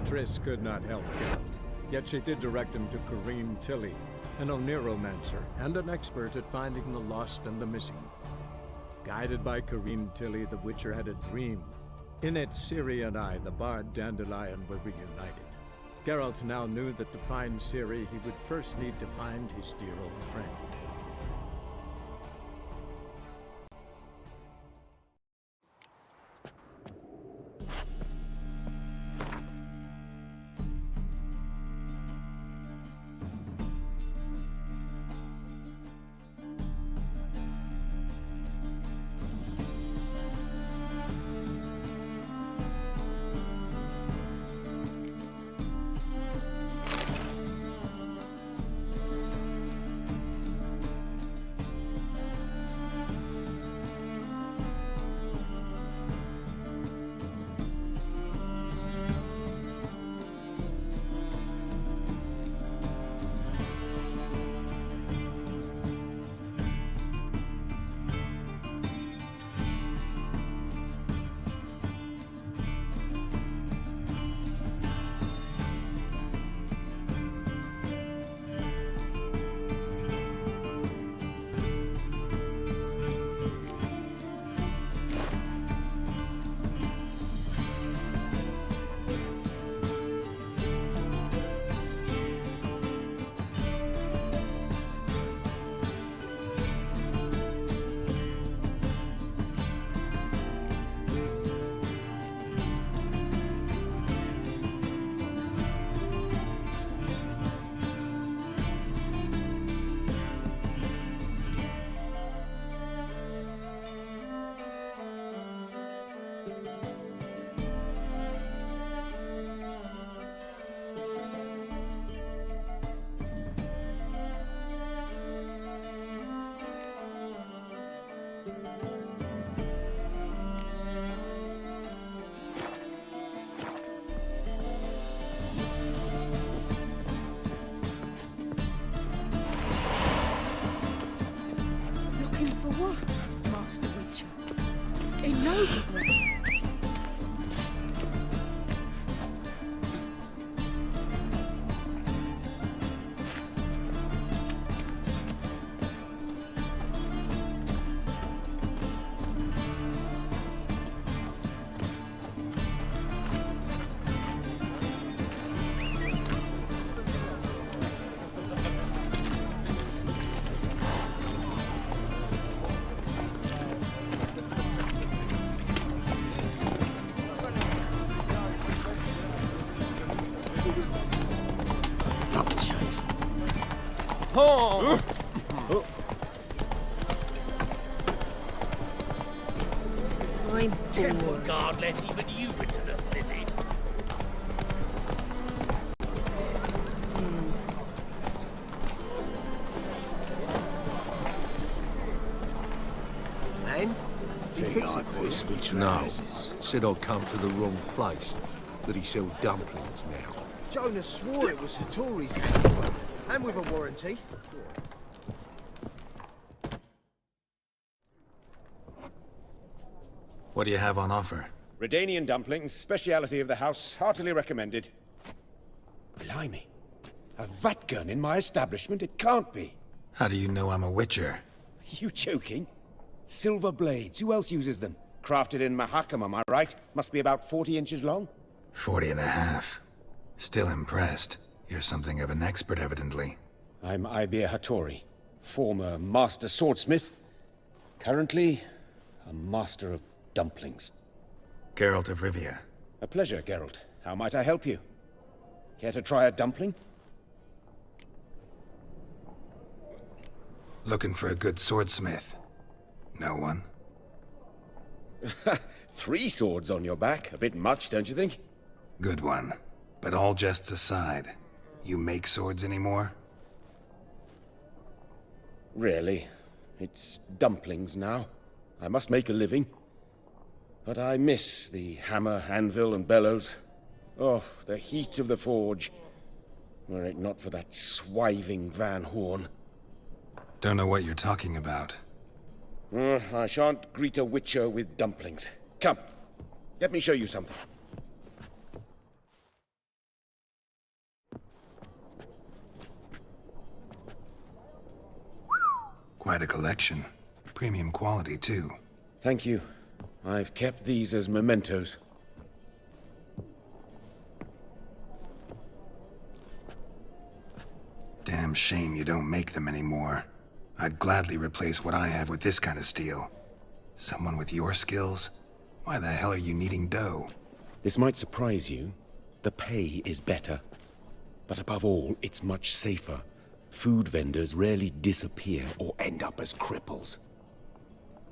Triss could not help Geralt, yet she did direct him to Corrine Tilly, an Oneiromancer and an expert at finding the lost and the missing. Guided by Corrine Tilly, the Witcher had a dream. In it, Ciri and I, the bard Dandelion, were reunited. Geralt now knew that to find Ciri, he would first need to find his dear old friend. Master Witcher. In no way. Oh. I'm Temple bored. Guard let even you into the city. And? He fix it for us. No. Said I'd come to the wrong place. That he sells dumplings now. Jonas swore it was Hattori's handiwork. And with a warranty. What do you have on offer? Redanian dumplings, speciality of the house, heartily recommended. Blimey. A vatgun in my establishment? It can't be. How do you know I'm a Witcher? Are you joking? Silver blades, who else uses them? Crafted in Mahakam, am I right? Must be about 40 inches long? 40 and a half. Still impressed. You're something of an expert, evidently. I'm Ibir Hattori, former master swordsmith. Currently, a master of dumplings. Geralt of Rivia. A pleasure, Geralt. How might I help you? Care to try a dumpling? Looking for a good swordsmith. No one? 3 swords on your back. A bit much, don't you think? Good one. But all jests aside, you make swords anymore? Really. It's dumplings now. I must make a living. But I miss the hammer, anvil, and bellows. Oh, the heat of the forge. Were it not for that swiving Van Horn. Don't know what you're talking about. I shan't greet a witcher with dumplings. Come, let me show you something. Quite a collection. Premium quality, too. Thank you. I've kept these as mementos. Damn shame you don't make them anymore. I'd gladly replace what I have with this kind of steel. Someone with your skills? Why the hell are you needing dough? This might surprise you. The pay is better. But above all, it's much safer. Food vendors rarely disappear or end up as cripples.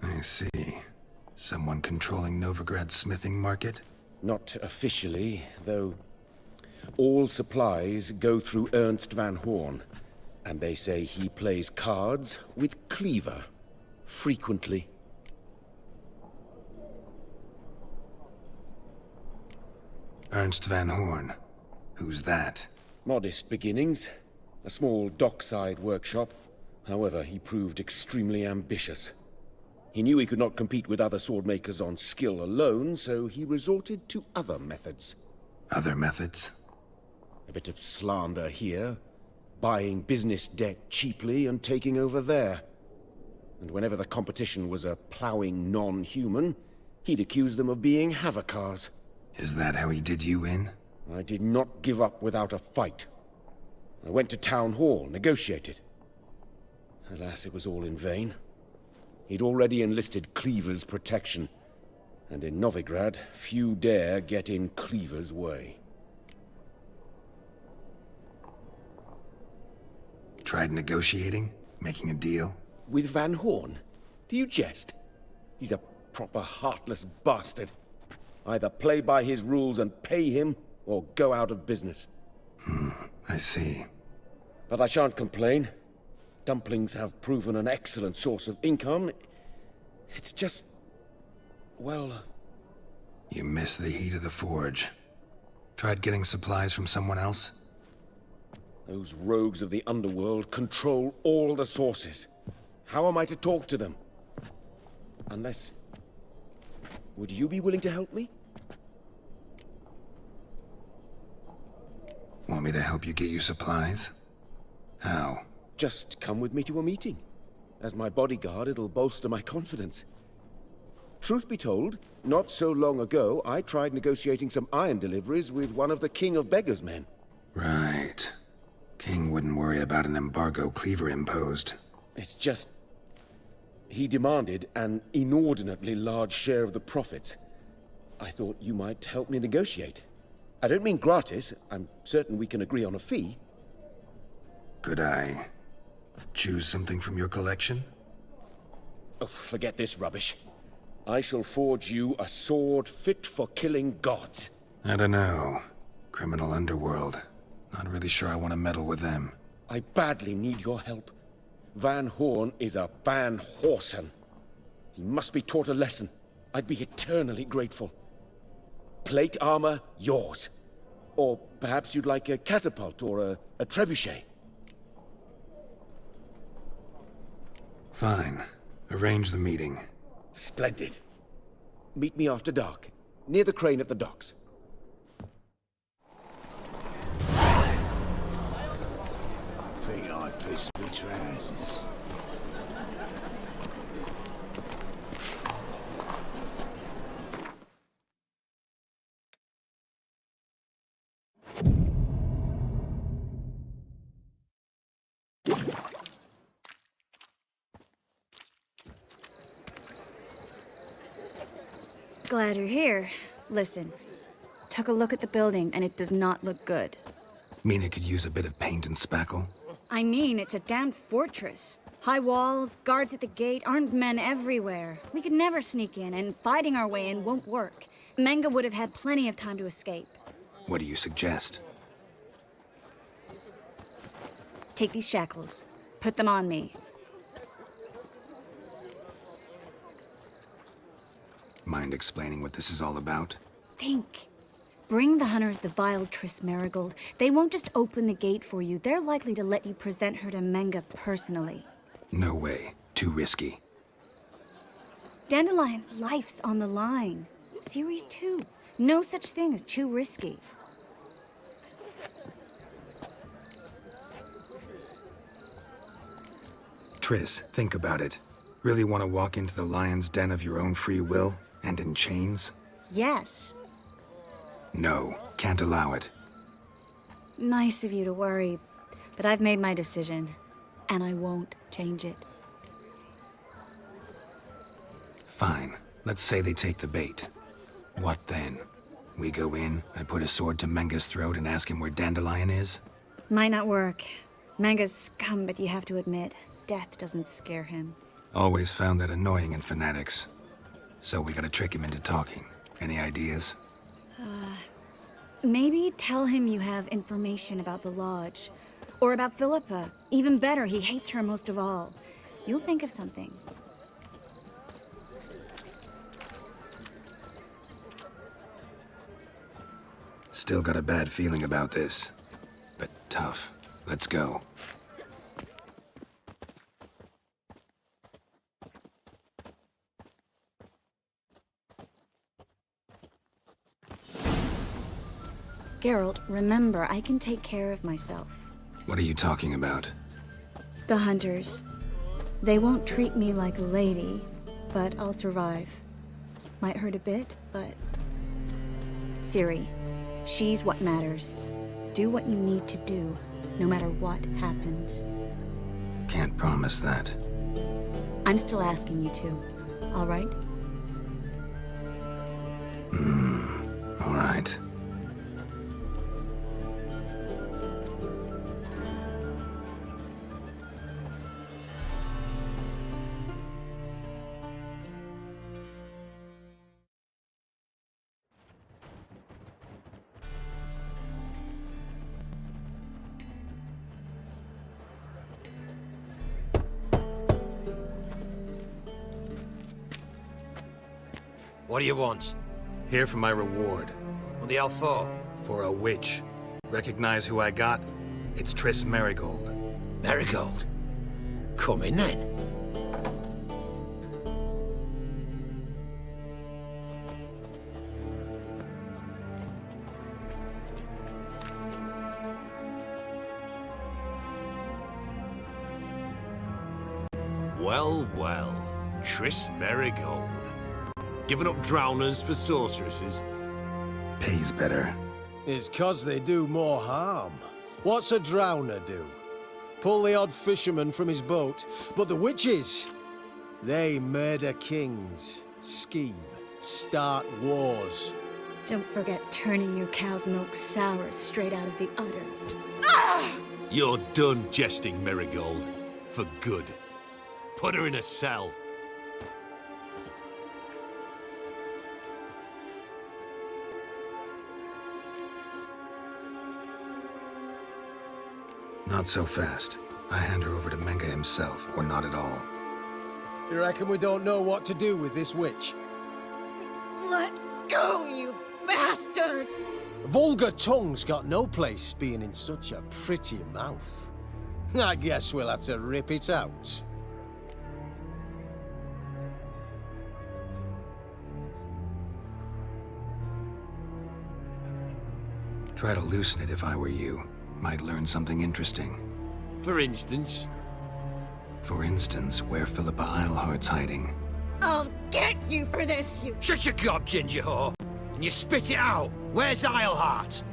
I see. Someone controlling Novigrad's smithing market? Not officially, though. All supplies go through Ernst Van Horn, and they say he plays cards with Cleaver. Frequently. Ernst Van Horn. Who's that? Modest beginnings. A small dockside workshop. However, he proved extremely ambitious. He knew he could not compete with other swordmakers on skill alone, so he resorted to other methods. Other methods? A bit of slander here, buying business debt cheaply and taking over there. And whenever the competition was a plowing non-human, he'd accuse them of being Havakars. Is that how he did you in? I did not give up without a fight. I went to Town Hall, negotiated. Alas, it was all in vain. He'd already enlisted Cleaver's protection, and in Novigrad, few dare get in Cleaver's way. Tried negotiating? Making a deal? With Van Horn? Do you jest? He's a proper heartless bastard. Either play by his rules and pay him, or go out of business. I see. But I shan't complain. Dumplings have proven an excellent source of income. It's just... well... You miss the heat of the forge. Tried getting supplies from someone else? Those rogues of the underworld control all the sources. How am I to talk to them? Unless... would you be willing to help me? Want me to help you get you supplies? How? Just come with me to a meeting. As my bodyguard, it'll bolster my confidence. Truth be told, not so long ago, I tried negotiating some iron deliveries with one of the King of Beggars' men. Right. King wouldn't worry about an embargo Cleaver imposed. It's just... he demanded an inordinately large share of the profits. I thought you might help me negotiate. I don't mean gratis. I'm certain we can agree on a fee. Could I choose something from your collection? Oh, forget this rubbish. I shall forge you a sword fit for killing gods. I don't know. Criminal underworld. Not really sure I want to meddle with them. I badly need your help. Van Horn is a Van Horsen. He must be taught a lesson. I'd be eternally grateful. Plate armor, yours. Or perhaps you'd like a catapult or a trebuchet. Fine. Arrange the meeting. Splendid. Meet me after dark, near the crane at the docks. Think I pissed me trousers. Glad you're here. Listen, took a look at the building and it does not look good. Mean it could use a bit of paint and spackle? I mean, it's a damn fortress. High walls, guards at the gate, armed men everywhere. We could never sneak in, and fighting our way in won't work. Menge would have had plenty of time to escape. What do you suggest? Take these shackles. Put them on me. Mind explaining what this is all about? Think. Bring the hunters the vile Triss Marigold. They won't just open the gate for you. They're likely to let you present her to Menge personally. No way. Too risky. Dandelion's life's on the line. Series 2. No such thing as too risky. Triss, think about it. Really want to walk into the lion's den of your own free will, and in chains? Yes. No, can't allow it. Nice of you to worry, but I've made my decision, and I won't change it. Fine. Let's say they take the bait. What then? We go in, I put a sword to Menga's throat and ask him where Dandelion is? Might not work. Manga's scum, but you have to admit, death doesn't scare him. Always found that annoying in fanatics. So we gotta trick him into talking. Any ideas? Maybe tell him you have information about the Lodge. Or about Philippa. Even better, he hates her most of all. You'll think of something. Still got a bad feeling about this. But tough. Let's go. Geralt, remember, I can take care of myself. What are you talking about? The hunters. They won't treat me like a lady, but I'll survive. Might hurt a bit, but... Ciri, she's what matters. Do what you need to do, no matter what happens. Can't promise that. I'm still asking you to, all right? All right. What do you want? Here for my reward. What the hell for? For a witch. Recognize who I got? It's Triss Merigold. Marigold. Come in then. Well, well. Triss Merigold. Giving up drowners for sorceresses? Pays better. It's 'cause they do more harm. What's a drowner do? Pull the odd fisherman from his boat. But the witches, they murder kings, scheme, start wars. Don't forget turning your cow's milk sour straight out of the udder. You're done jesting, Merigold. For good. Put her in a cell. Not so fast. I hand her over to Menga himself, or not at all. You reckon we don't know what to do with this witch? Let go, you bastard! Vulgar tongue's got no place being in such a pretty mouth. I guess we'll have to rip it out. Try to loosen it if I were you. Might learn something interesting. For instance? For instance, where Philippa Eilhart's hiding. I'll get you for this, you... Shut your gob, ginger whore. And you spit it out. Where's Eilhart?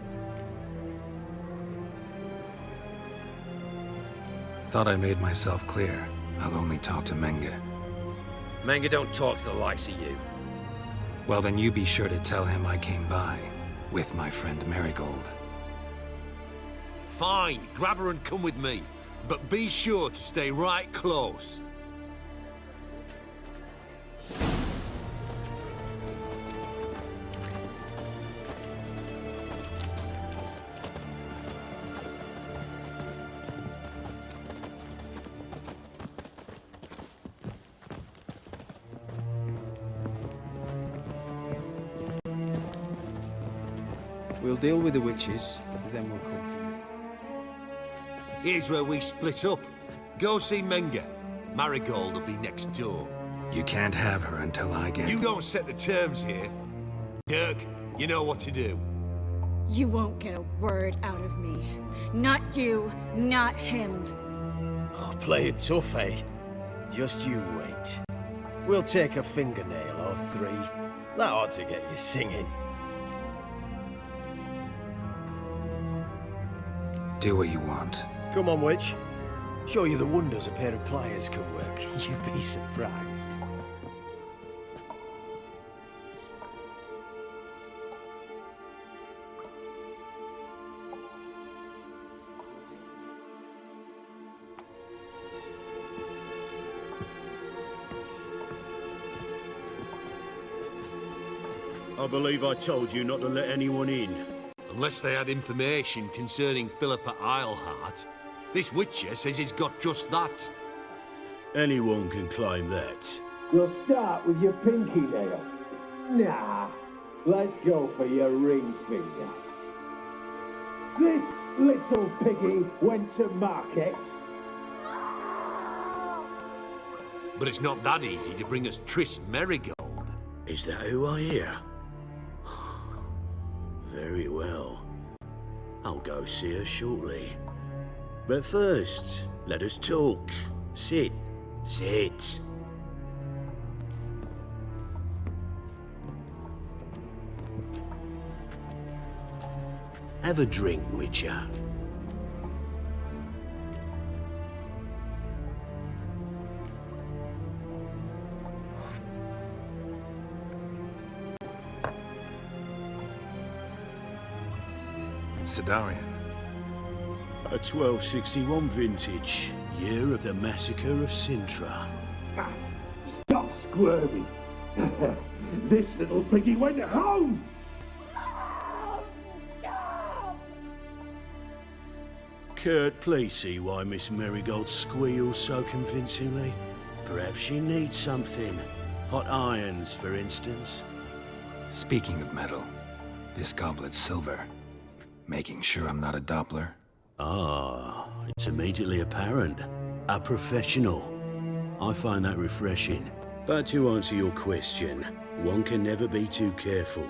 Thought I made myself clear. I'll only talk to Menga. Manga don't talk to the likes of you. Well, then you be sure to tell him I came by. With my friend Merigold. Fine, grab her and come with me. But be sure to stay right close. We'll deal with the witches, then we'll come for you. Here's where we split up. Go see Menga. Marigold will be next door. You can't have her until I get... You don't set the terms here. Dirk, you know what to do. You won't get a word out of me. Not you, not him. Oh, play it tough, eh? Just you wait. We'll take a fingernail or three. That ought to get you singing. Do what you want. Come on, witch. Show you the wonders a pair of pliers can work. You'd be surprised. I believe I told you not to let anyone in. Unless they had information concerning Philippa Eilhart, this Witcher says he's got just that. Anyone can claim that. We'll start with your pinky nail. Nah, let's go for your ring finger. This little piggy went to market. But it's not that easy to bring us Triss Merigold. Is that who I hear? Very well. I'll go see her shortly. But first, let us talk. Sit. Sit. Have a drink, Witcher. Sidarian. A 1261 vintage, year of the massacre of Sintra. Stop squirming. This little piggy went home. Kurt, please see why Miss Merigold squeals so convincingly. Perhaps she needs something. Hot irons, for instance. Speaking of metal, this goblet's silver. Making sure I'm not a Doppler. Ah, it's immediately apparent. A professional. I find that refreshing. But to answer your question, one can never be too careful.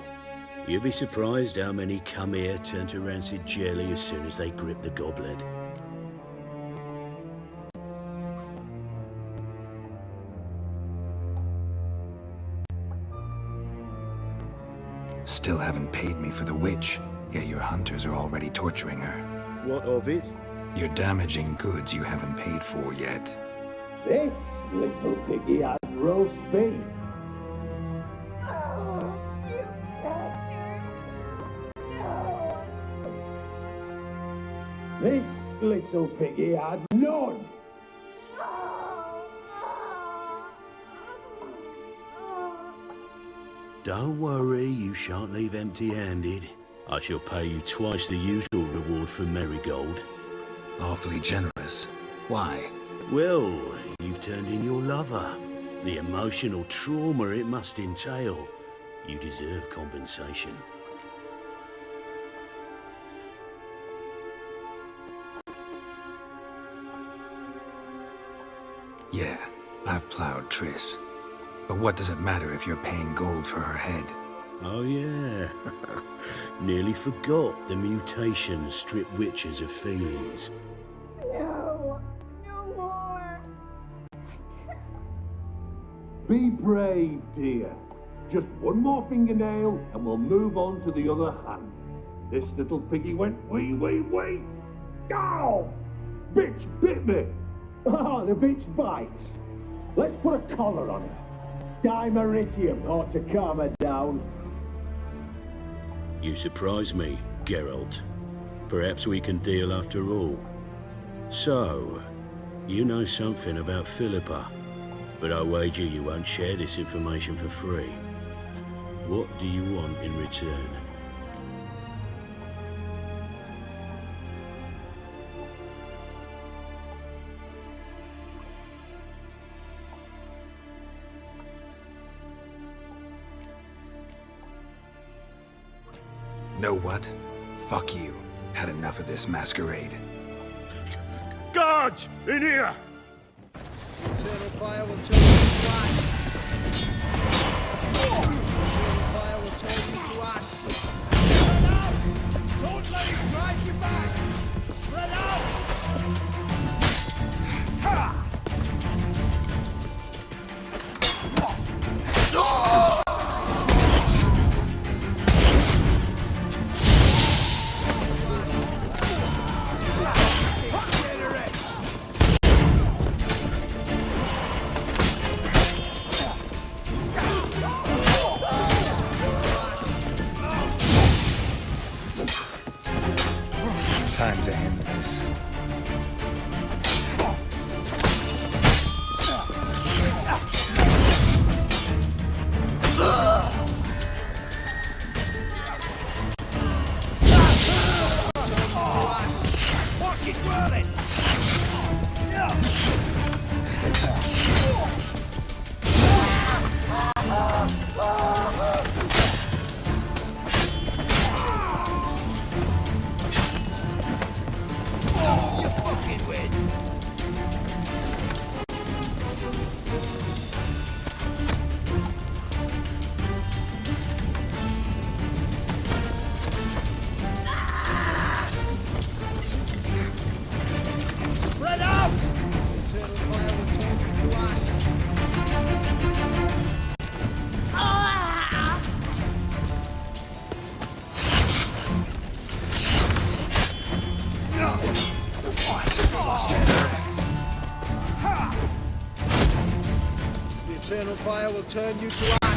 You'll be surprised how many come here turn to rancid jelly as soon as they grip the goblet. Still haven't paid me for the witch, yet your hunters are already torturing her. What of it? You're damaging goods you haven't paid for yet. This little piggy had roast beef. This little piggy had none. Don't worry, you shan't leave empty-handed. I shall pay you twice the usual reward for Merigold. Awfully generous. Why? Well, you've turned in your lover. The emotional trauma it must entail. You deserve compensation. Yeah, I've plowed Triss. But what does it matter if you're paying gold for her head? Oh yeah. Nearly forgot the mutations strip witches of feelings. No, no more. Be brave, dear. Just one more fingernail and we'll move on to the other hand. This little piggy went wee. Ow! Bitch bit me! Oh, the bitch bites. Let's put a collar on her. Dimeritium ought to calm her down. You surprise me, Geralt. Perhaps we can deal after all. So, you know something about Philippa, but I wager you won't share this information for free. What do you want in return? Know what? Fuck you. Had enough of this masquerade. Guards! In here! Eternal fire will turn you to ash. Eternal fire will turn you to ash. Spread out! Don't let it drive you back! Spread out! Ha! time to end this. The eternal fire will turn you to ash.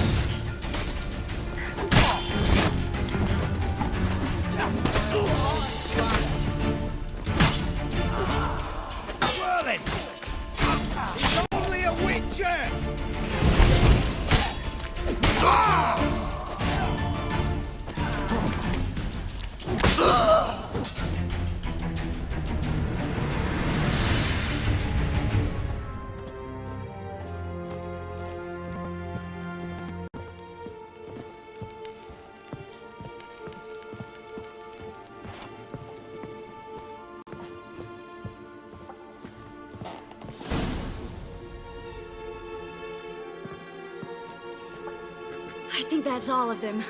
Merlin! He's only a witcher! I think that's all of them.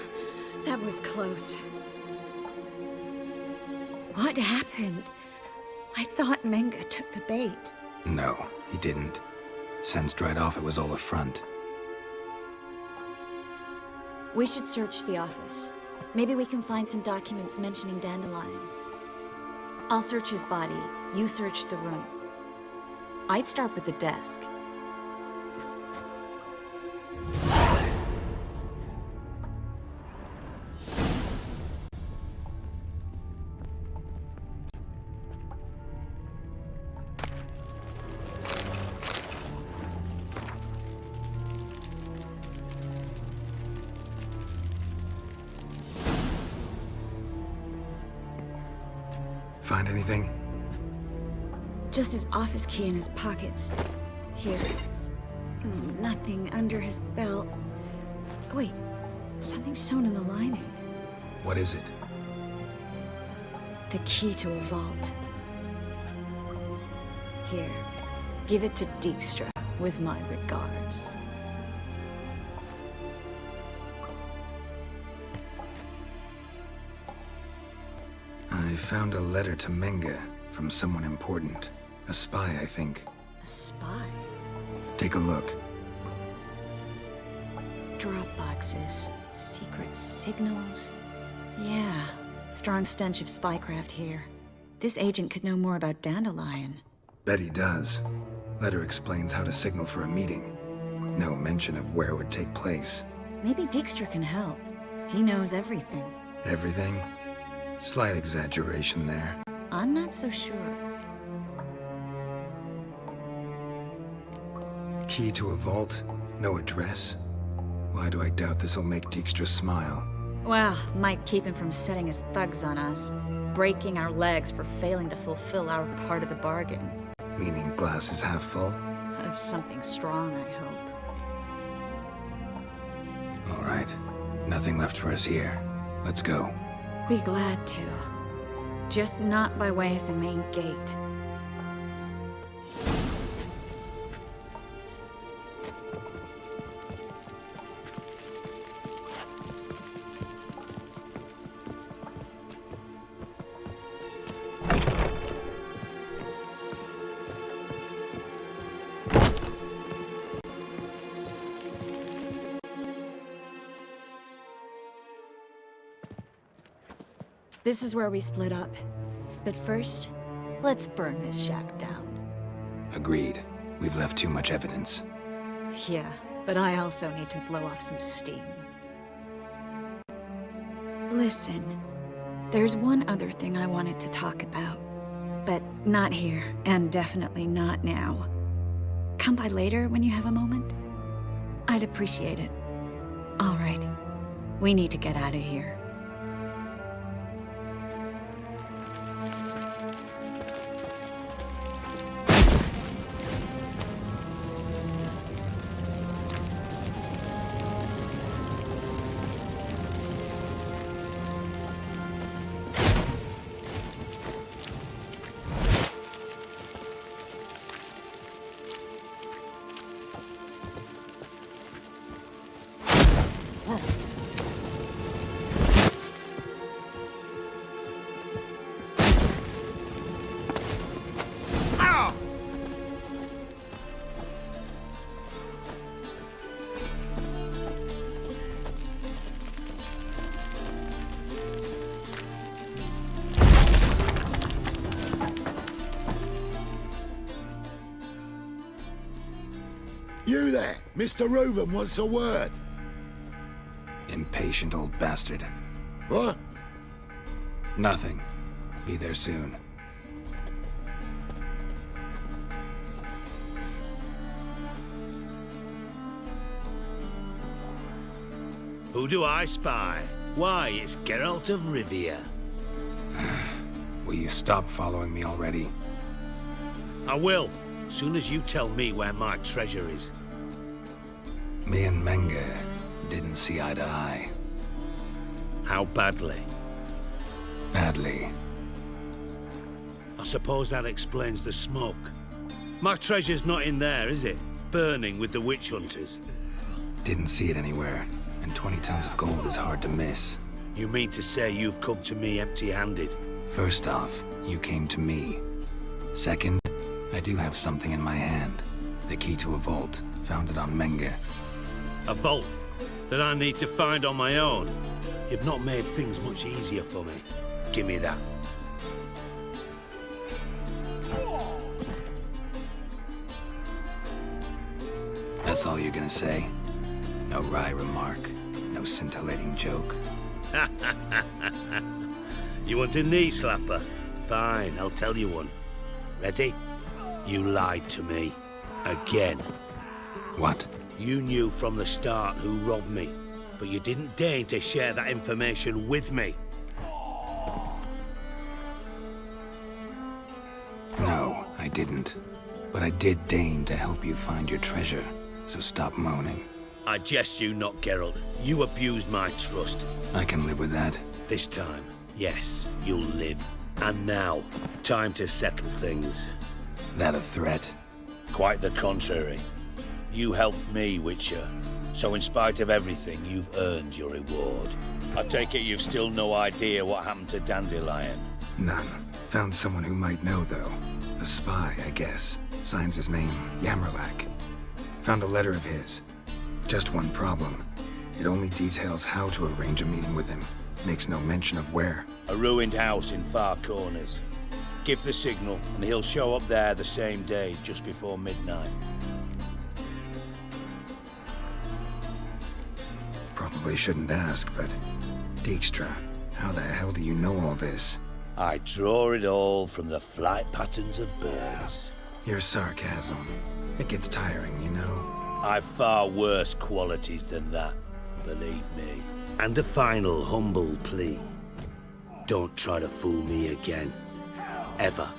That was close. What happened? I thought Menga took the bait. No, he didn't. Sensed right off it was all a front. We should search the office. Maybe we can find some documents mentioning Dandelion. I'll search his body. You search the room. I'd start with the desk. Find anything? Just his office key in his pockets. Here. Nothing under his belt. Wait, something's sewn in the lining. What is it? The key to a vault. Here, give it to Dijkstra with my regards. I found a letter to Menga from someone important. A spy, I think. A spy? Take a look. Drop boxes, secret signals. Yeah, strong stench of spycraft here. This agent could know more about Dandelion. Bet he does. Letter explains how to signal for a meeting. No mention of where it would take place. Maybe Dijkstra can help. He knows everything. Everything? Slight exaggeration there. I'm not so sure. Key to a vault? No address? Why do I doubt this'll make Dijkstra smile? Well, might keep him from setting his thugs on us. Breaking our legs for failing to fulfill our part of the bargain. Meaning glass is half full? Of something strong, I hope. All right. Nothing left for us here. Let's go. Be glad to. Just not by way of the main gate. This is where we split up. But first, let's burn this shack down. Agreed. We've left too much evidence. Yeah, but I also need to blow off some steam. Listen, There's one other thing I wanted to talk about, but not here, and definitely not now. Come by later when you have a moment. I'd appreciate it. All right. We need to get out of here. You there! Mr. Reuven wants a word. Impatient old bastard. What? Nothing. Be there soon. Who do I spy? Why, it's Geralt of Rivia. Will you stop following me already? I will, soon as you tell me where my treasure is. Me and Menge didn't see eye to eye. How badly? Badly. I suppose that explains the smoke. My treasure's not in there, is it? Burning with the witch hunters. Didn't see it anywhere, and 20 tons of gold is hard to miss. You mean to say you've come to me empty-handed? First off, you came to me. Second, I do have something in my hand. The key to a vault, found it on Menge. A vault that I need to find on my own. You've not made things much easier for me. Give me that. That's all you're gonna say? No wry remark, no scintillating joke. You want a knee slapper? Fine, I'll tell you one. Ready? You lied to me. Again. What? You knew from the start who robbed me, but you didn't deign to share that information with me. No, I didn't. But I did deign to help you find your treasure, so stop moaning. I jest you not, Geralt. You abused my trust. I can live with that. This time, yes, you'll live. And now, time to settle things. That a threat? Quite the contrary. You helped me, Witcher. So in spite of everything, you've earned your reward. I take it you've still no idea what happened to Dandelion? None. Found someone who might know, though. A spy, I guess. Signs his name, Yammerlak. Found a letter of his. Just one problem. It only details how to arrange a meeting with him. Makes no mention of where. A ruined house in Far Corners. Give the signal, and he'll show up there the same day, just before midnight. Probably shouldn't ask, but... Dijkstra, how the hell do you know all this? I draw it all from the flight patterns of birds. Your sarcasm. It gets tiring, you know? I've far worse qualities than that, believe me. And a final humble plea. Don't try to fool me again. Ever.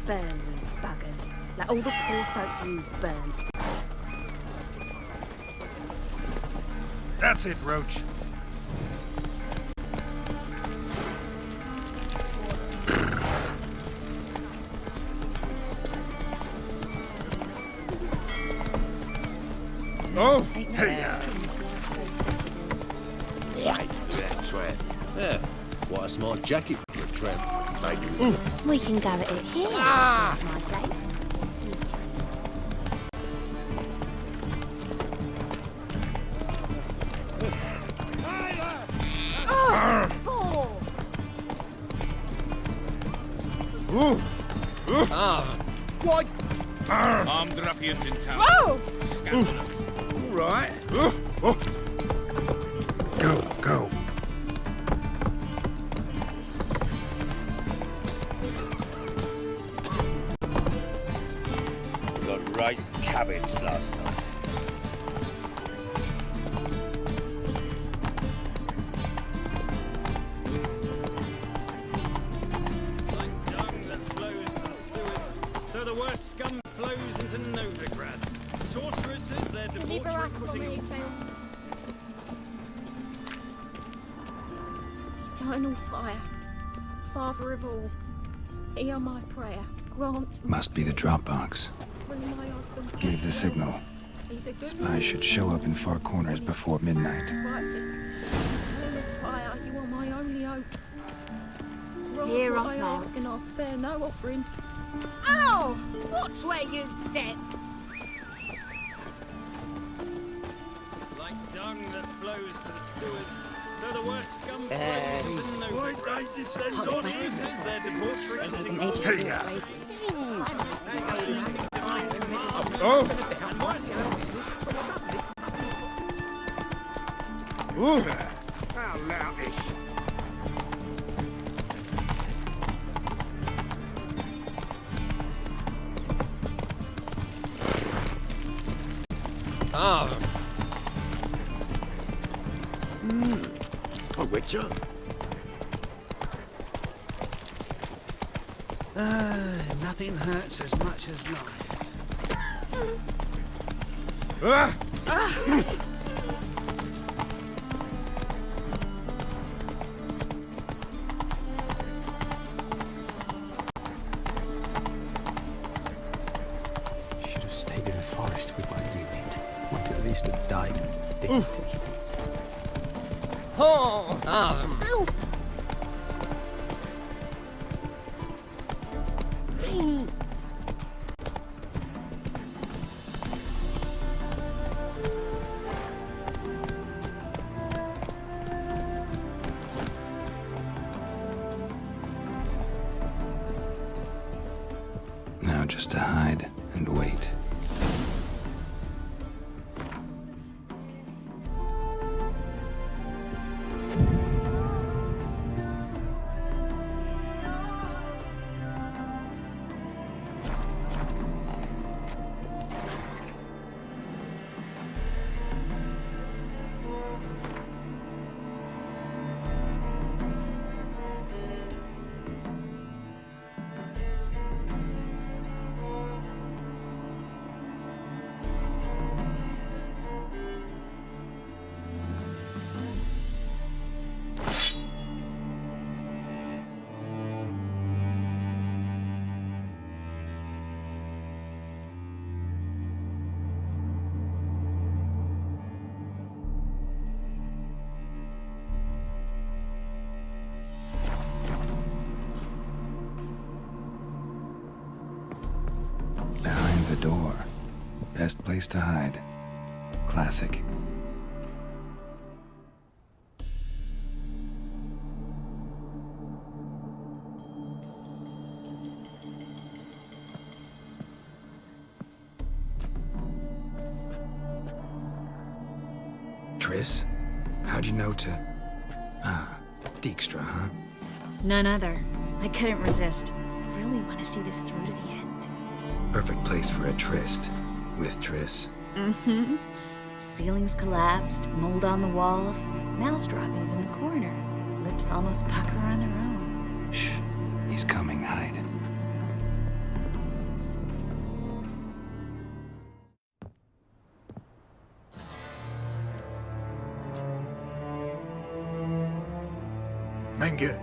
Burn, you buggers. Like all the poor folk you've burned. That's it, Roach. Oh, hey, Right, Tramp. Yeah, what a smart jacket for a tramp. Maybe. We can go at it here. My place. What? Armed ruffians in town. Whoa! Scandalous. All right. Go. Got right cabbage last night. Like dung that flows to the sewers, so the worst scum flows into Novigrad. Sorceresses, their debauchery putting... Eternal fire, Father of all, hear my prayer. Grant me. Must be the Dropbox. Bring my husband. Gave the signal. He's a good Spies should show up in far corners before midnight. righteous. Eternal fire, you are my only hope. Grant Hear what us I out. ask and I'll spare no offering. Ow! Watch where you step. Like dung that flows to the sewers, so the worst scum flows into Novigrad. Sorceresses, their debauchery putting... How loutish. A witcher? Nothing hurts as much as life. Should have stayed in the forest with my unit. Might at least have died with dignity. Now just to hide and wait. Behind the door. Best place to hide. Classic. Triss? How'd you know to... Ah, Dijkstra, huh? None other. I couldn't resist. Really want to see this through to the end. Perfect place for a tryst. With Triss. Mm-hmm. Ceilings collapsed, mold on the walls, mouse droppings in the corner. Lips almost pucker on their own. Shh. He's coming, hide. Menge.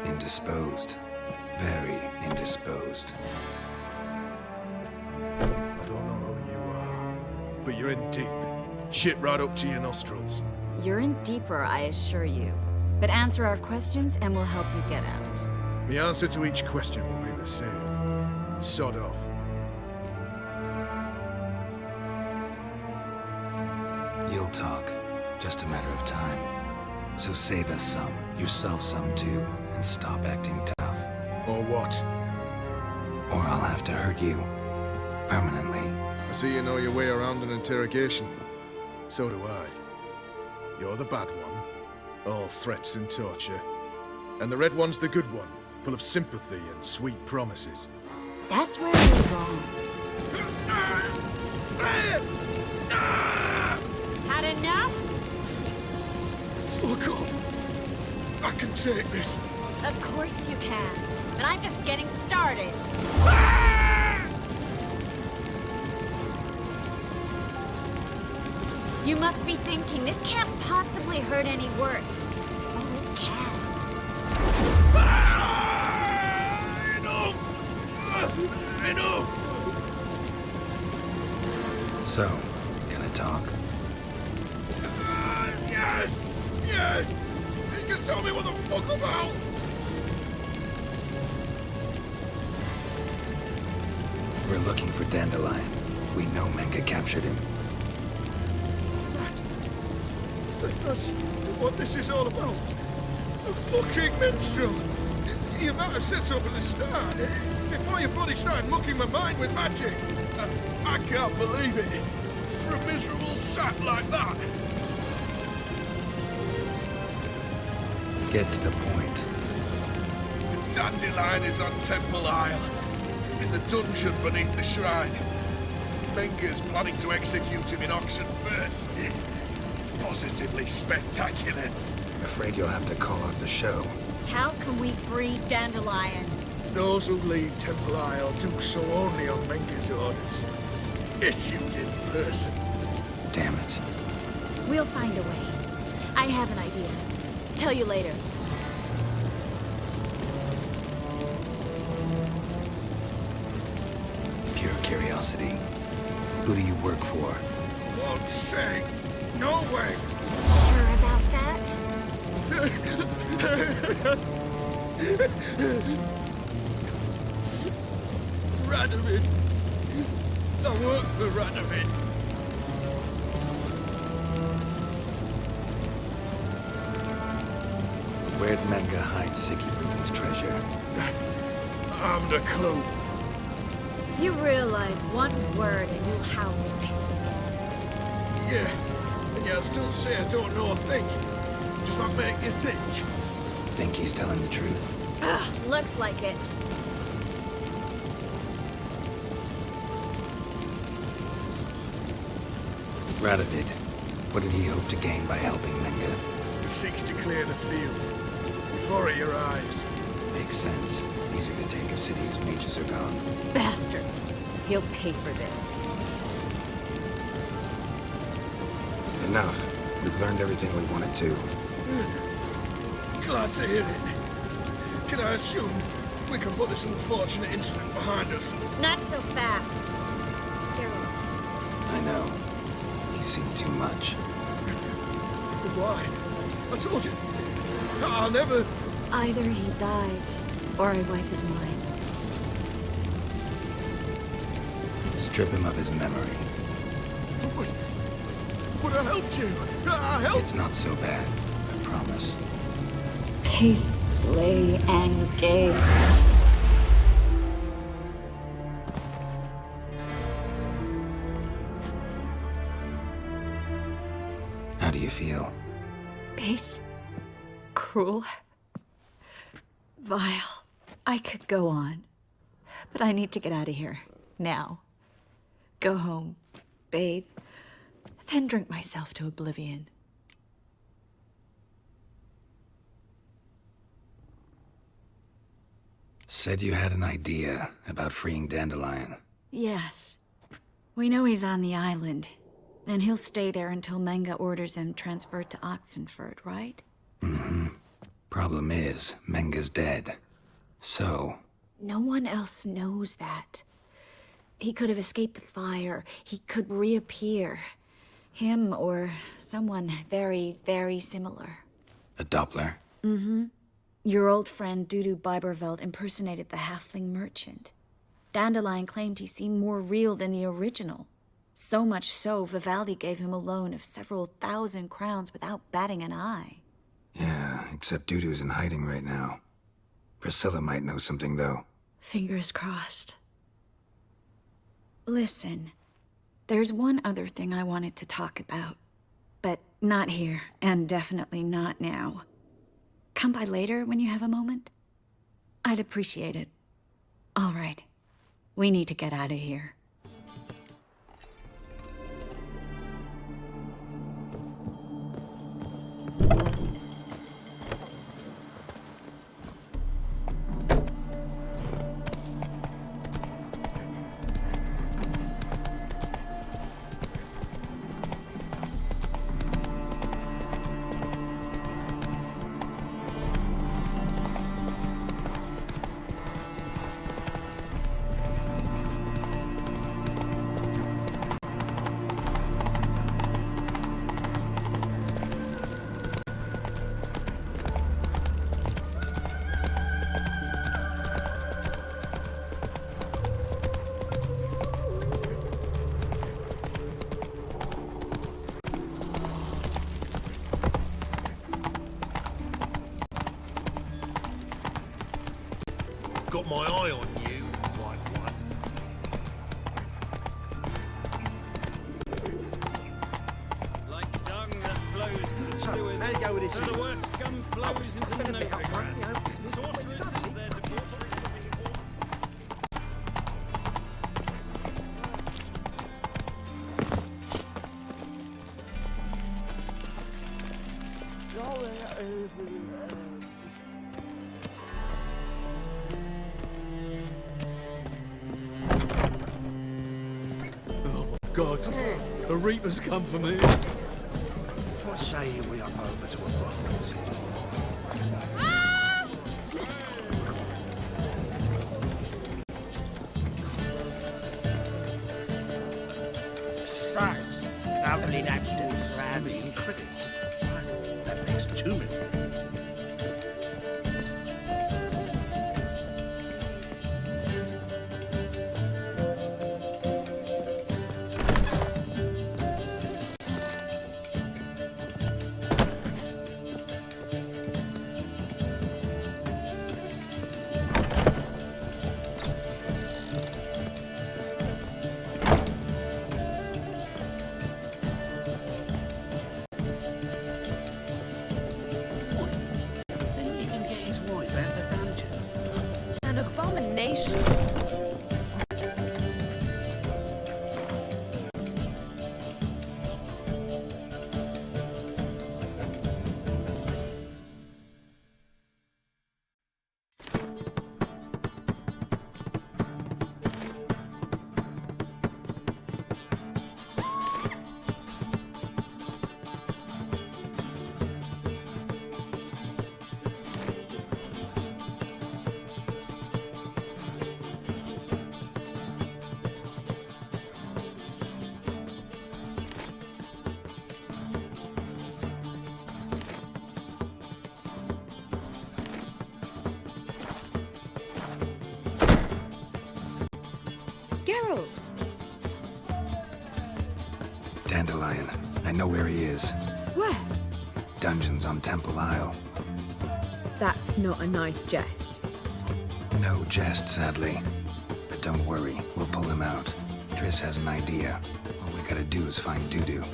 Indisposed. Very indisposed. I don't know who you are, but you're in deep. Shit right up to your nostrils. You're in deeper, I assure you. But answer our questions and we'll help you get out. The answer to each question will be the same. Sod off. You'll talk. Just a matter of time. So save us some, yourself some too, and stop acting tough. Or what? Or I'll have to hurt you. Permanently. I see you know your way around an interrogation. So do I. You're the bad one, all threats and torture. And the red one's the good one, full of sympathy and sweet promises. That's where you're wrong. Had enough? Fuck off! I can take this. Of course you can. But I'm just getting started. You must be thinking, this can't possibly hurt any worse. Oh, it can. Enough! So, gonna talk? Yes! Yes! Just tell me what the fuck about! We're looking for Dandelion. We know Menka captured him. That's what this is all about. A fucking minstrel! You might have said so from the start, before you bloody started mucking my mind with magic. I can't believe it. For a miserable sap like that. Get to the point. Dandelion is on Temple Isle, in the dungeon beneath the shrine. Menga's planning to execute him in Oxenfurt. Positively spectacular. Afraid you'll have to call off the show. How can we free Dandelion? Those who leave Temple Isle do so only on Menga's orders. Issued in person. Damn it. We'll find a way. I have an idea. Tell you later. Pure curiosity. Who do you work for? Won't say. No way. Sure about that? Radovid. I work for Radovid. Where'd Menga hide Sicky Regan's treasure? I haven't a clue. You realize one word and you'll howl. Yeah, and yet I still say I don't know a thing. Does that make you think? Think he's telling the truth? Ugh, looks like it. Radovid, what did he hope to gain by helping Menga? He seeks to clear the field before he arrives. Makes sense. Easier to take a city whose mages are gone. Bastard. He'll pay for this. Enough. We've learned everything we wanted to. Glad to hear it. Can I assume we can put this unfortunate incident behind us? Not so fast. Geralt. I know. He's seen too much. Why? I told you. I'll never... Either he dies, or I wipe his mind. Strip him of his memory. But I helped you. I helped... It's not so bad. I promise. Peace, slay, and gay. How do you feel? Base. Cruel. Vile. I could go on. But I need to get out of here. Now. Go home. Bathe. Then drink myself to oblivion. Said you had an idea about freeing Dandelion. Yes. We know he's on the island. And he'll stay there until Menga orders him transferred to Oxenfurt, right? Mm-hmm. Problem is, Menga's dead. So... No one else knows that. He could have escaped the fire. He could reappear. Him or someone very, very similar. A Doppler? Mm-hmm. Your old friend Dudu Biberveld impersonated the halfling merchant. Dandelion claimed he seemed more real than the original. So much so, Vivaldi gave him a loan of several thousand crowns without batting an eye. Yeah, except Dudu's in hiding right now. Priscilla might know something, though. Fingers crossed. Listen, there's one other thing I wanted to talk about. But not here, and definitely not now. Come by later when you have a moment? I'd appreciate it. All right. We need to get out of here. Got my eye on you, white one. Like dung that flows to the sewers, how do you go with this so here? the worst scum flows into Novigrad. Sorceresses, their debauchery. God, the Reapers come for me. What say you we up over to a brothels here? So, lovely that does ramming crickets. That makes 2 million. Geralt! Dandelion. I know where he is. Where? Dungeons on Temple Isle. That's not a nice jest. No jest, sadly. But don't worry, we'll pull him out. Triss has an idea. All we gotta do is find Dudu.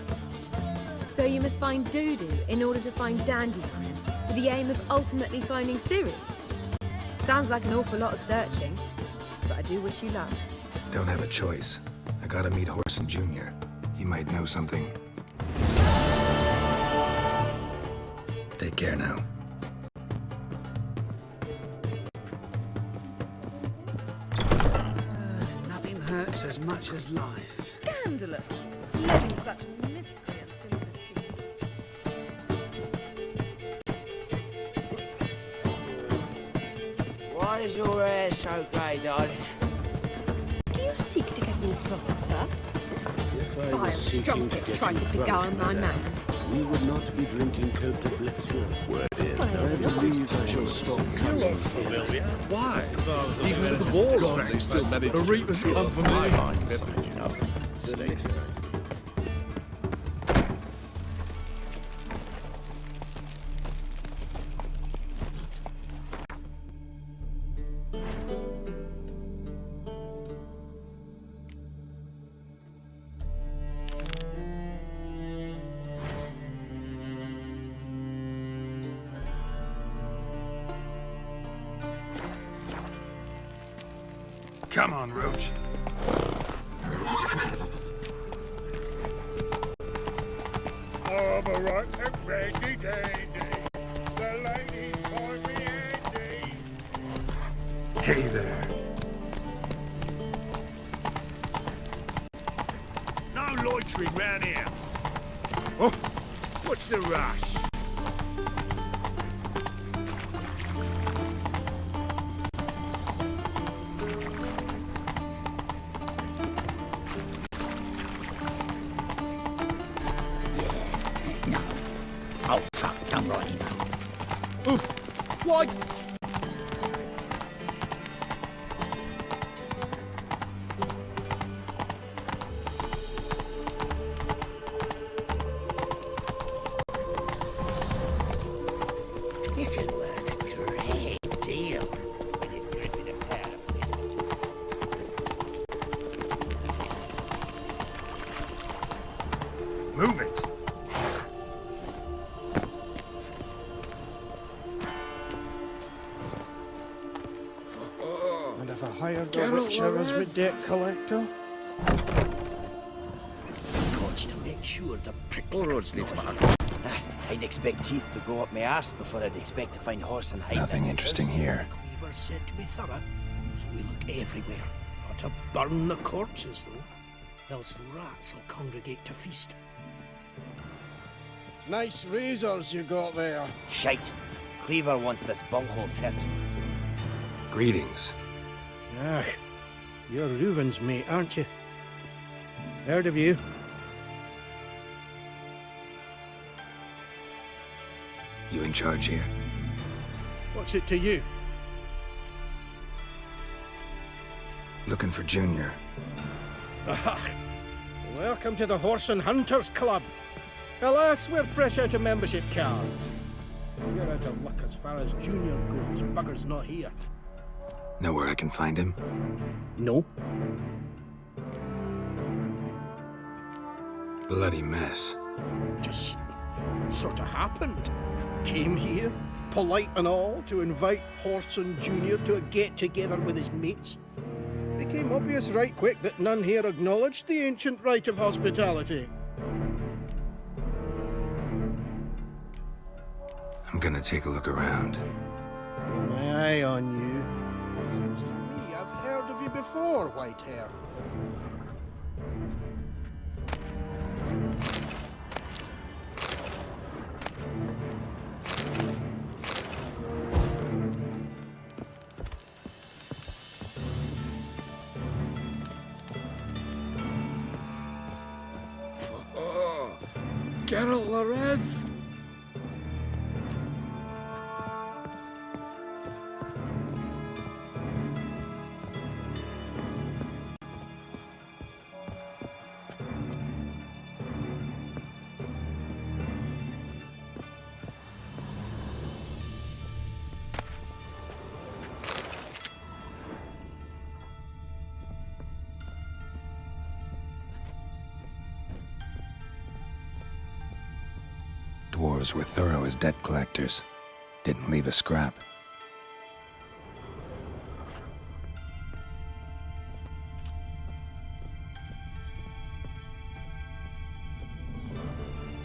So you must find Dudu in order to find Dandelion, with the aim of ultimately finding Ciri. Sounds like an awful lot of searching, but I do wish you luck. Don't have a choice. I gotta meet Horson Jr. He might know something. Take care now. Nothing hurts as much as life. Scandalous! Letting such miscreants into the city. Why is your hair so grey, darling? Do you seek to get me drunk, sir? If I Vile was seeking strumpet to get tried you to drunk, beguile my madame, man. we would not be drinking Cote de Blessure. Word is, Well, though, no. I believe I shall stop coming here. Why? Even with the ball strength, they still manage. The Reapers come for me. Come on, Roach. I'm a right and ready dandy. The ladies find me handy. Hey there. No loitering round here. Oh, what's the rush? Oh, fuck, I'm right now. What? You can learn a great deal when you're gripping a pair of things. Move it. And if I hired a witcher as my debt collector? Gods, to make sure the prick... All roads lead to my I'd expect teeth to go up my arse before I'd expect to find horse and hide. Nothing interesting here. Cleaver said to be thorough, so we look everywhere. Not to burn the corpses, though. Else rats will congregate to feast. Nice razors you got there. Shite. Cleaver wants this bunghole searched. Greetings. Ah, you're Reuven's mate, aren't you? Heard of you. You in charge here? What's it to you? Looking for Junior. Ah, welcome to the Horse and Hunters Club. Alas, we're fresh out of membership cards. You're out of luck as far as Junior goes. Bugger's not here. Know where I can find him? No. Bloody mess. Just sort of happened. Came here, polite and all, to invite Horson Jr. to a get-together with his mates. Became obvious right quick that none here acknowledged the ancient rite of hospitality. I'm gonna take a look around. Got my eye on you. Seems to me I've heard of you before, Whitehair. Geralt Larev! Dwarves were thorough as debt collectors. Didn't leave a scrap.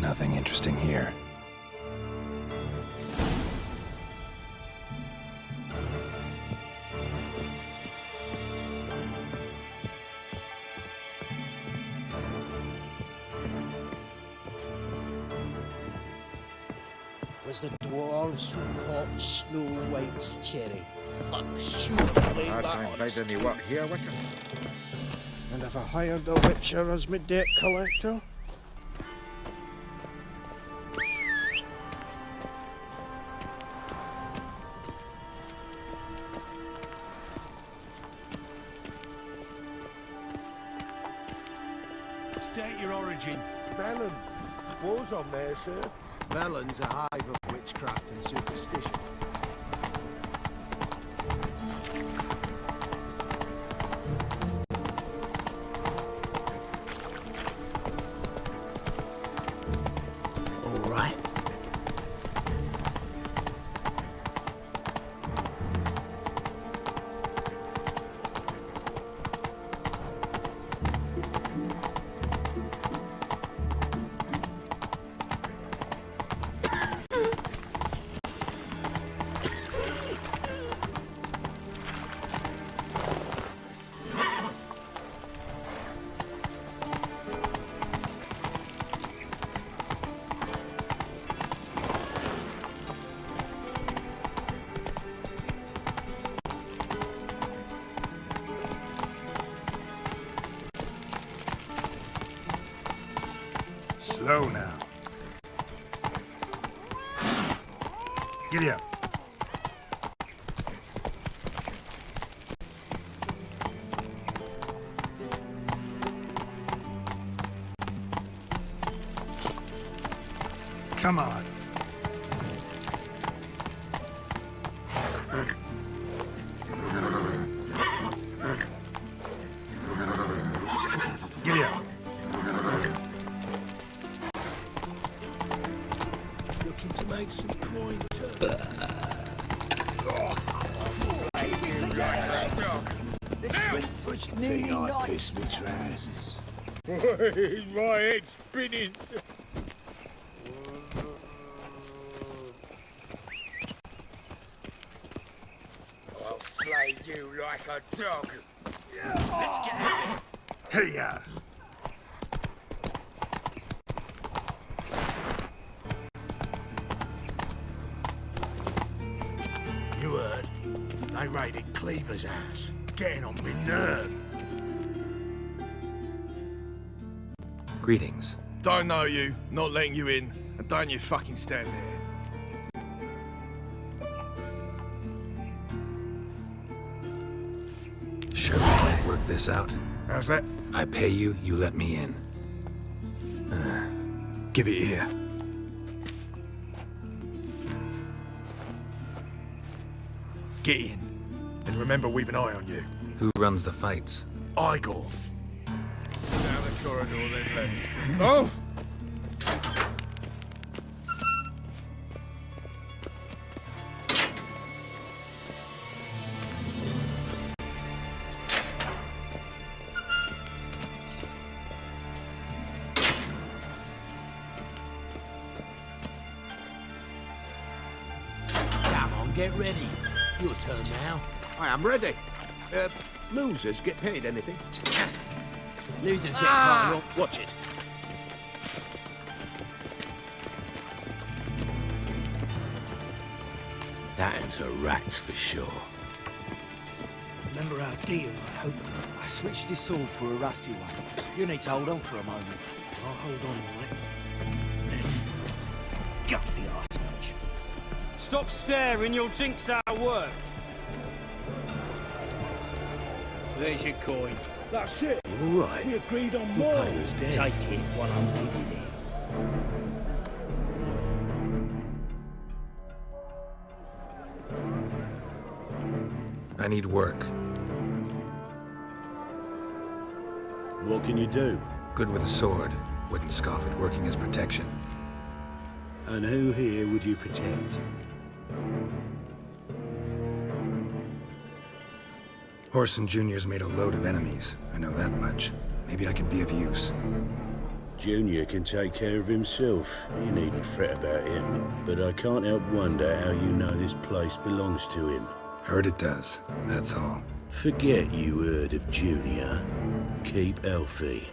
Nothing interesting here. Was the dwarves who popped Snow White's cherry. Fuck, surely I that can't find honest any work here, Witcher. And if I hired a witcher as my debt collector? State your origin. Velen. Woes on there, sir. Velen's a hive of witchcraft and superstition. All right. Slow now. Giddy up. Come on. Giddy up. Looking to make some coin. Let's drink for it's nearly night. Piss me trousers. My head's spinning. I'll slay you like a dog. Let's get out. Hey, ya. You heard? They raided Cleaver's house. Getting on me nerve. Greetings. Don't know you, not letting you in, and don't you fucking stand there. Sure we can't work this out? How's that? I pay you, you let me in. Give it here. Get in. And remember, we've an eye on you. Who runs the fights? Igor. Down the corridor, then left. Oh! Come on, get ready. Your turn now. I am ready. Losers get paid anything? Losers get carnal. Watch it. That ends a rat for sure. Remember our deal, I hope. I switched this sword for a rusty one. You need to hold on for a moment. I'll hold on all right. Then, gut the arse. Stop staring, you'll jinx our work. There's your coin. That's it. You all right? We agreed on The more. paper's dead. Take it while I'm giving it. I need work. What can you do? Good with a sword. Wouldn't scoff at working as protection. And who here would you protect? Horson Jr.'s made a load of enemies. I know that much. Maybe I can be of use. Junior can take care of himself. You needn't fret about him. But I can't help wonder how you know this place belongs to him. Heard it does, that's all. Forget you heard of Junior. Keep healthy.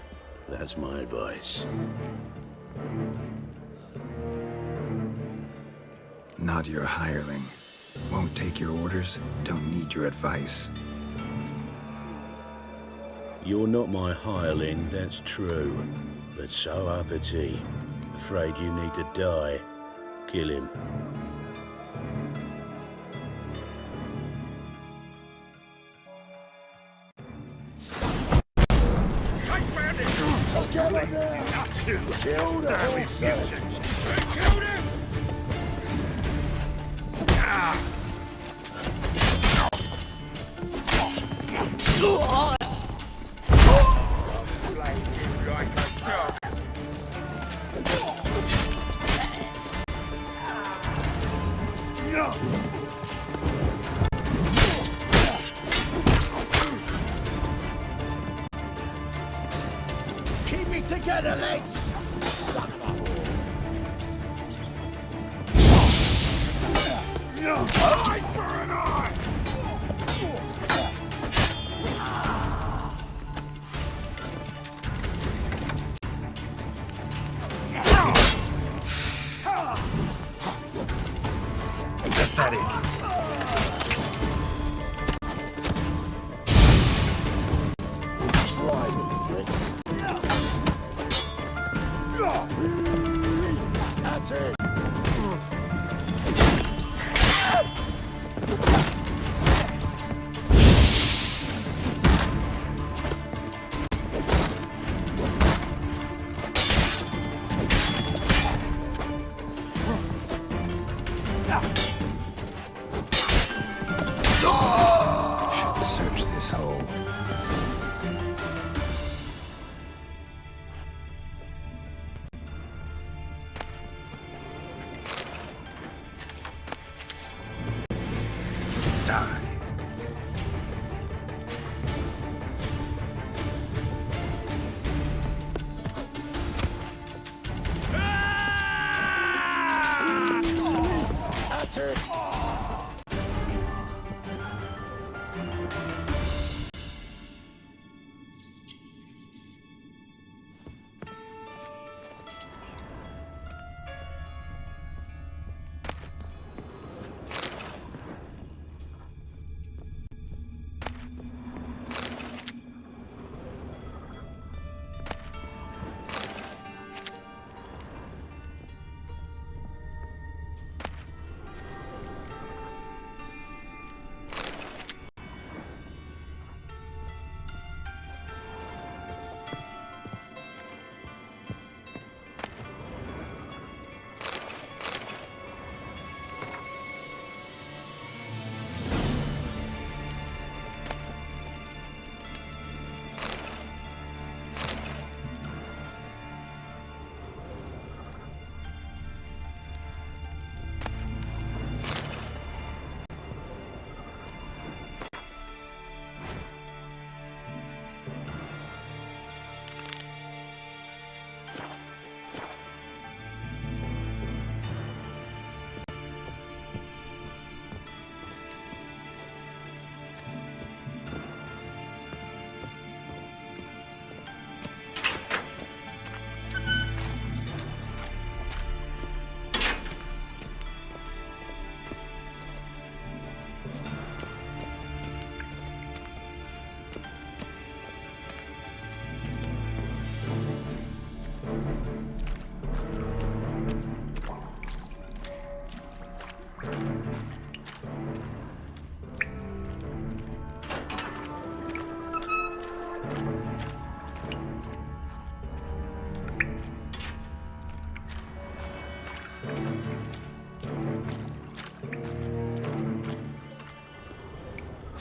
That's my advice. Not your hireling. Won't take your orders, don't need your advice. You're not my hireling, that's true. But so uppity. Afraid you need to die. Kill him. Kill the mutant! Killed him! I'll slay you like a dog. Keep it together, lads! Son of a whore. Eye for an eye! Get that in.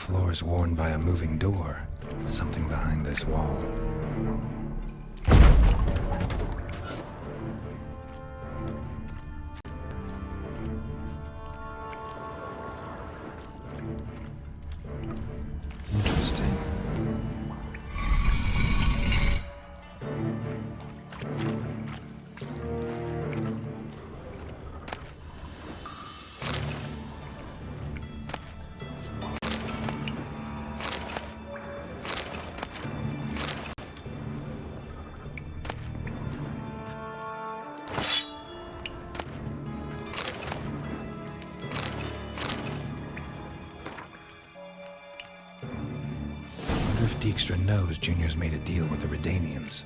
Floors worn by a moving door. Something behind this wall. Interesting. Dijkstra knows Junior's made a deal with the Redanians.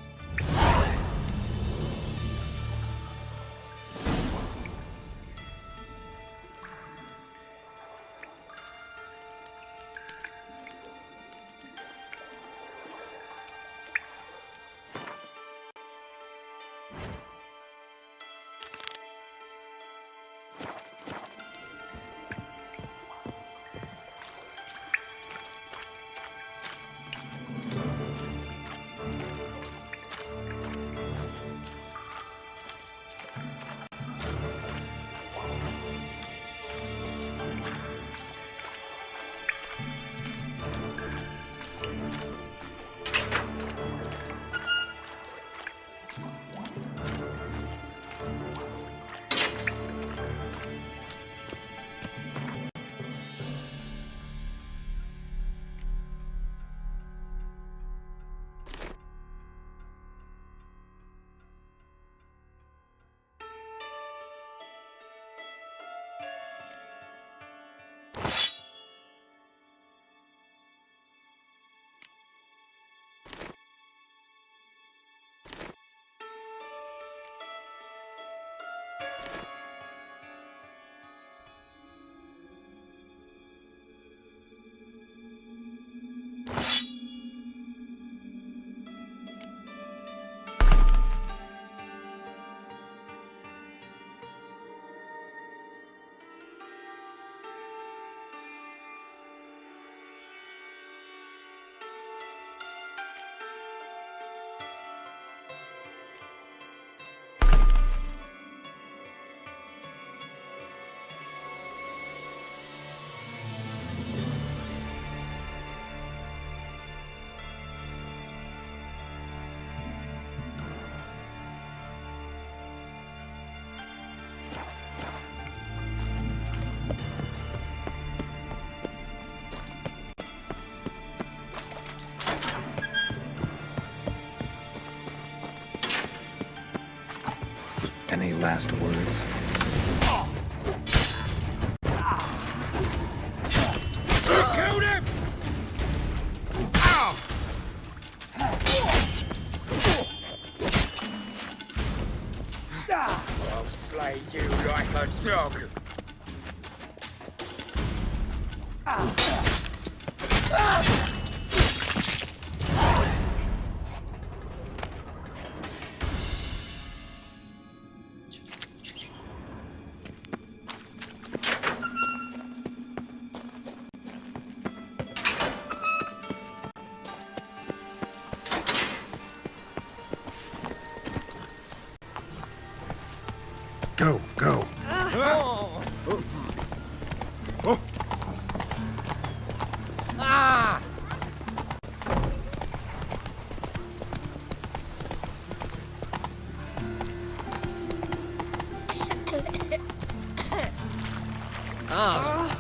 Any last words? Killed him! I'll slay you like a dog. Go, go. Ah! Ah!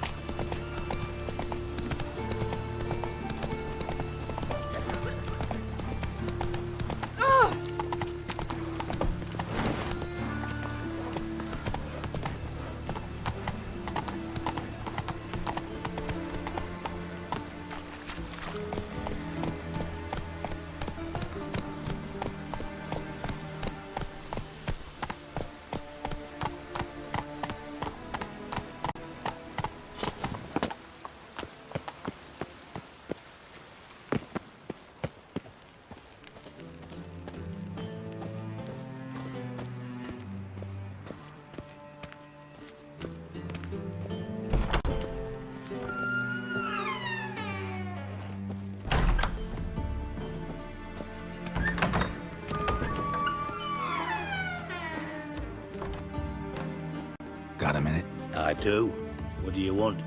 Got a minute? I do. What do you want?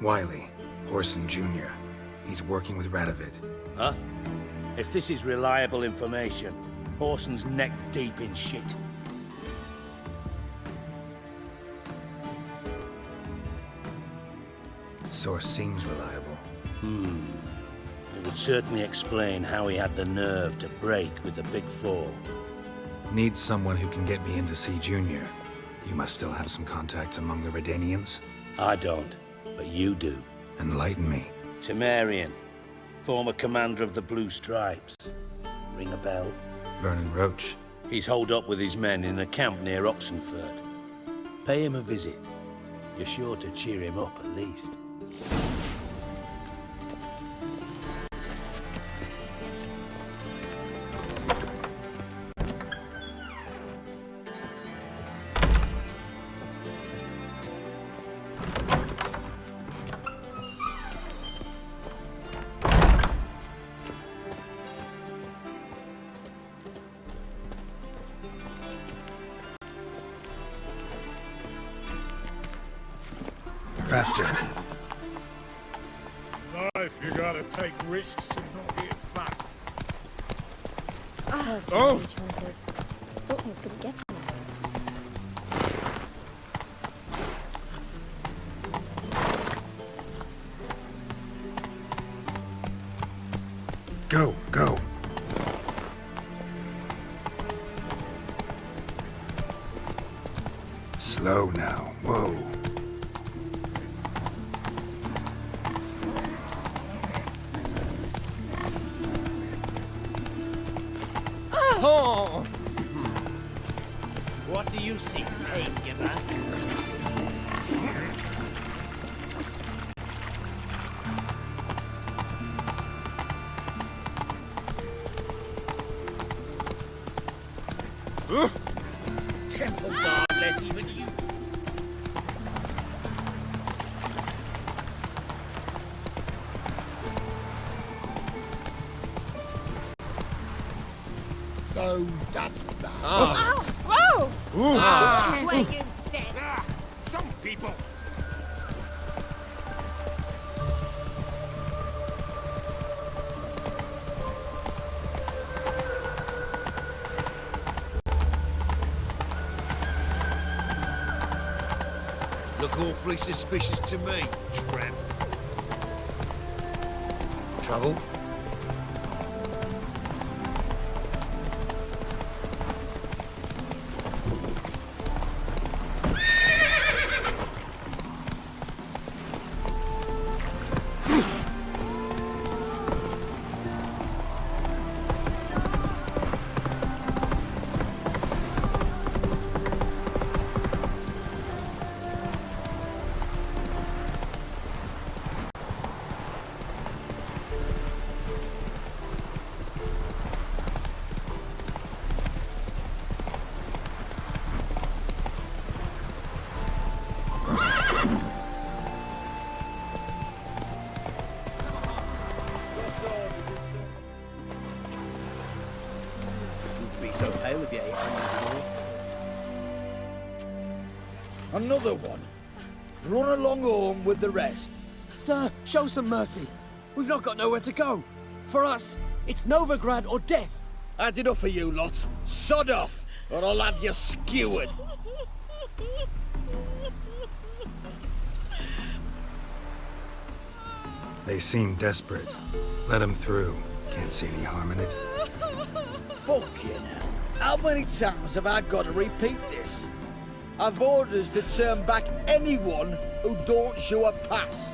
Wiley, Horson Jr. He's working with Radovid. Huh? If this is reliable information, Horson's neck deep in shit. Source seems reliable. It would certainly explain how he had the nerve to break with the Big Four. Need someone who can get me in to see Junior. You must still have some contacts among the Redanians? I don't, but you do. Enlighten me. Temerian, former commander of the Blue Stripes. Ring a bell? Vernon Roach. He's holed up with his men in a camp near Oxenford. Pay him a visit. You're sure to cheer him up at least. Faster. Life, you gotta take risks and not get fucked. Oh! Hunters. Thought things couldn't get any worse. Go, go. Slow now. Whoa. Oh! What do you seek, pain giver? Temple guard, let even you. Oh, that's bad. Oh. Whoa! Ah. Where you stand. Some people. Look awfully suspicious to me, tramp. Trouble? give you 800 more. Another one. Run along home with the rest. Sir, show some mercy. We've not got nowhere to go. For us, it's Novigrad or death. Had enough of you lot. Sod off, or I'll have you skewered. They seem desperate. Let them through. Can't see any harm in it. Fucking hell. How many times have I got to repeat this? I've orders to turn back anyone who don't show a pass.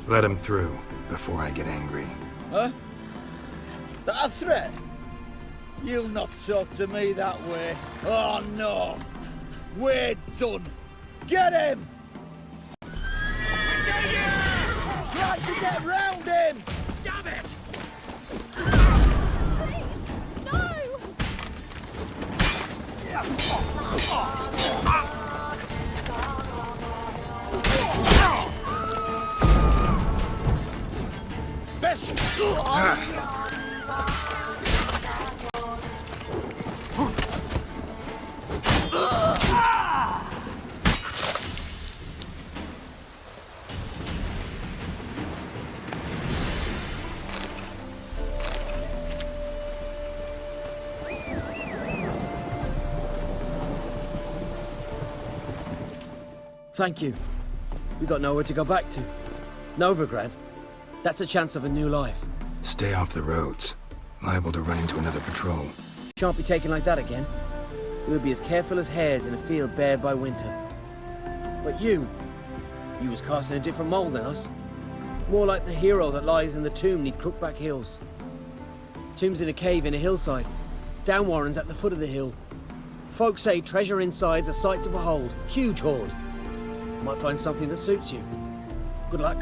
Let him through before I get angry. Huh? That a threat? You'll not talk to me that way. Oh no! We're done! Get him! Try to get round him! Damn it! Thank you. We got nowhere to go back to. Novigrad. That's a chance of a new life. Stay off the roads. Liable to run into another patrol. Shan't be taken like that again. We'll be as careful as hares in a field bared by winter. But you was cast in a different mould than us. More like the hero that lies in the tomb neath Crookback Hills. Tomb's in a cave in a hillside. Downwarren's at the foot of the hill. Folk say treasure inside's a sight to behold. Huge hoard. Might find something that suits you. Good luck.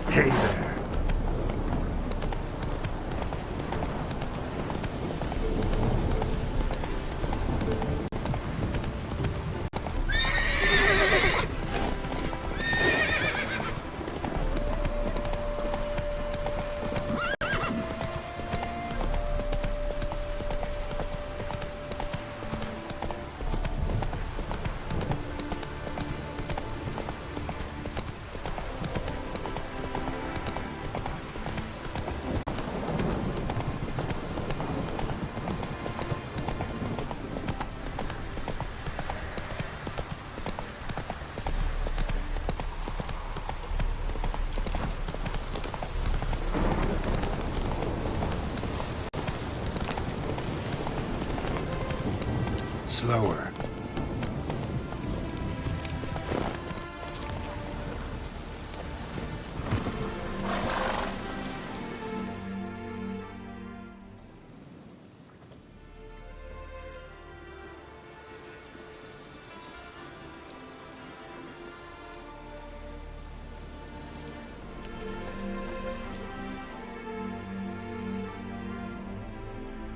Hey there. Slower.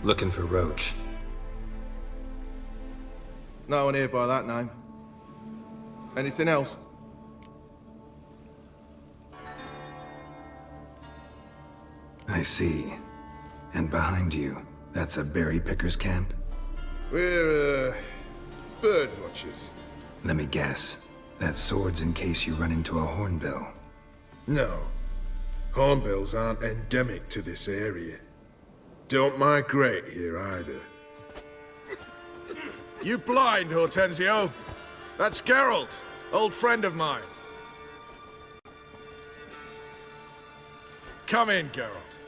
Looking for Roach. No one here by that name. Anything else? I see. And behind you, that's a berry picker's camp? We're, bird watchers. Let me guess. That's swords in case you run into a hornbill. No. Hornbills aren't endemic to this area. don't migrate here either. You blind, Hortensio? That's Geralt, old friend of mine. Come in, Geralt.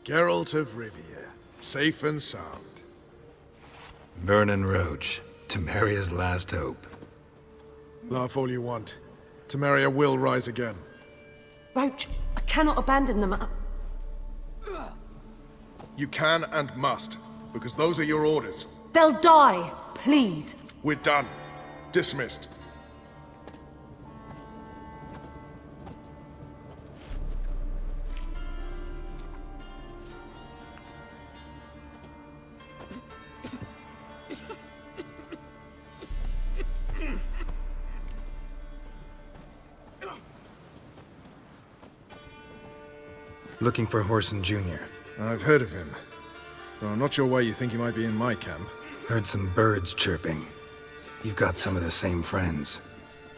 Geralt of Rivia, safe and sound. Vernon Roach, Temeria's last hope. Laugh all you want. Temeria will rise again. Roach, I cannot abandon them. You can and must, because those are your orders. They'll die, please. We're done. Dismissed. Looking for Whoreson Jr. I've heard of him, though I'm not sure why you think he might be in my camp. Heard some birds chirping. You've got some of the same friends.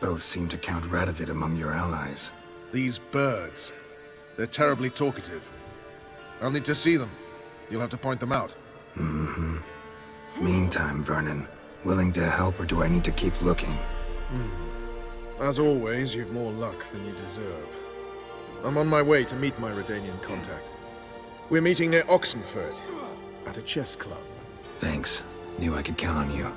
Both seem to count Radovid among your allies. These birds, they're terribly talkative. I'll need to see them. You'll have to point them out. Mm-hmm. Meantime, Vernon, willing to help or do I need to keep looking? As always, you've more luck than you deserve. I'm on my way to meet my Redanian contact. We're meeting near Oxenfurt, at a chess club. Thanks. Knew I could count on you.